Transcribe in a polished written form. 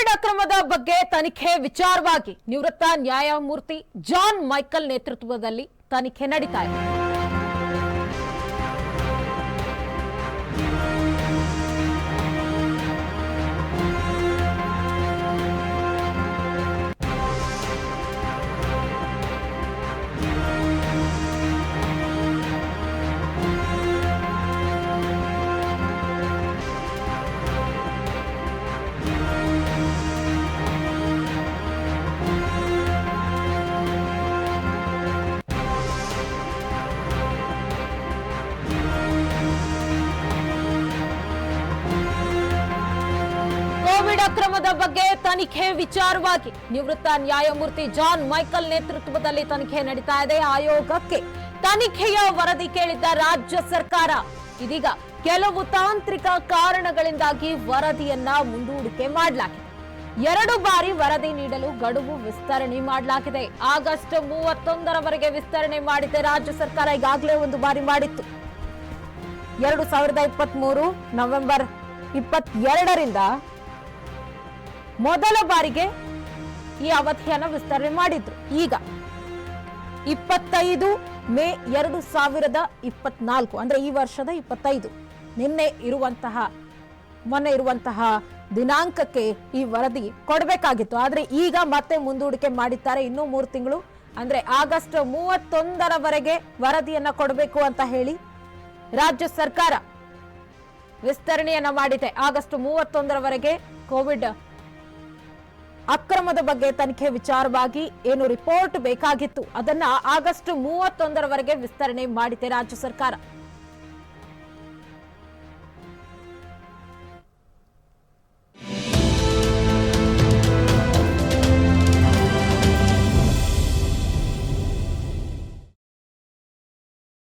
Covid ಅಕ್ರಮದ ಬಗ್ಗೆ ತನಿಖೆ ವಿಚಾರವಾಗಿ ನಿವೃತ್ತ ನ್ಯಾಯಮೂರ್ತಿ ಜಾನ್ ಮೈಕಲ್ ನೇತೃತ್ವದಲ್ಲಿ ತನಿಖೆ ನಡೀತಾ ಇದೆ. ಕೋವಿಡ್ ಅಕ್ರಮದ ಬಗ್ಗೆ ತನಿಖೆ ವಿಚಾರವಾಗಿ ನಿವೃತ್ತ ನ್ಯಾಯಮೂರ್ತಿ ಜಾನ್ ಮೈಕಲ್ ನೇತೃತ್ವದಲ್ಲಿ ತನಿಖೆ ನಡೀತಾ ಇದೆ. ಆಯೋಗಕ್ಕೆ ತನಿಖೆಯ ವರದಿ ಕೇಳಿದ್ದ ರಾಜ್ಯ ಸರ್ಕಾರ ಇದೀಗ ಕೆಲವು ತಾಂತ್ರಿಕ ಕಾರಣಗಳಿಂದಾಗಿ ವರದಿಯನ್ನ ಮುಂದೂಡಿಕೆ ಮಾಡಲಾಗಿದೆ. 2 ಬಾರಿ ವರದಿ ನೀಡಲು ಗಡುವು ವಿಸ್ತರಣೆ ಮಾಡಲಾಗಿದೆ. ಆಗಸ್ಟ್ 31ರವರೆಗೆ ವಿಸ್ತರಣೆ ಮಾಡಿದೆ ರಾಜ್ಯ ಸರ್ಕಾರ. ಈಗಾಗಲೇ ಒಂದು ಬಾರಿ ಮಾಡಿತ್ತು. 2023 ನವೆಂಬರ್ 22ರಿಂದ ಮೊದಲ ಬಾರಿಗೆ ಈ ಅವಧಿಯನ್ನು ವಿಸ್ತರಣೆ ಮಾಡಿದ್ರು. ಈಗ 25 ಮೇ 2024 ಅಂದ್ರೆ ಈ ವರ್ಷದ 25 ಮೊನ್ನೆ ಇರುವಂತಹ ದಿನಾಂಕಕ್ಕೆ ಈ ವರದಿ ಕೊಡಬೇಕಾಗಿತ್ತು. ಆದ್ರೆ ಈಗ ಮತ್ತೆ ಮುಂದೂಡಿಕೆ ಮಾಡಿದ್ದಾರೆ. ಇನ್ನೂ 3 ತಿಂಗಳು ಅಂದ್ರೆ ಆಗಸ್ಟ್ 31ರವರೆಗೆ ವರದಿಯನ್ನ ಕೊಡಬೇಕು ಅಂತ ಹೇಳಿ ರಾಜ್ಯ ಸರ್ಕಾರ ವಿಸ್ತರಣೆಯನ್ನ ಮಾಡಿದೆ. ಆಗಸ್ಟ್ 31ರವರೆಗೆ ಕೋವಿಡ್ ಅಕ್ರಮದ ಬಗ್ಗೆ ತನಿಖೆ ವಿಚಾರವಾಗಿ ಏನು ರಿಪೋರ್ಟ್ ಬೇಕಾಗಿತ್ತು ಅದನ್ನ ಆಗಸ್ಟ್ 31ರವರೆಗೆ ವಿಸ್ತರಣೆ ಮಾಡಿದೆ ರಾಜ್ಯ ಸರ್ಕಾರ.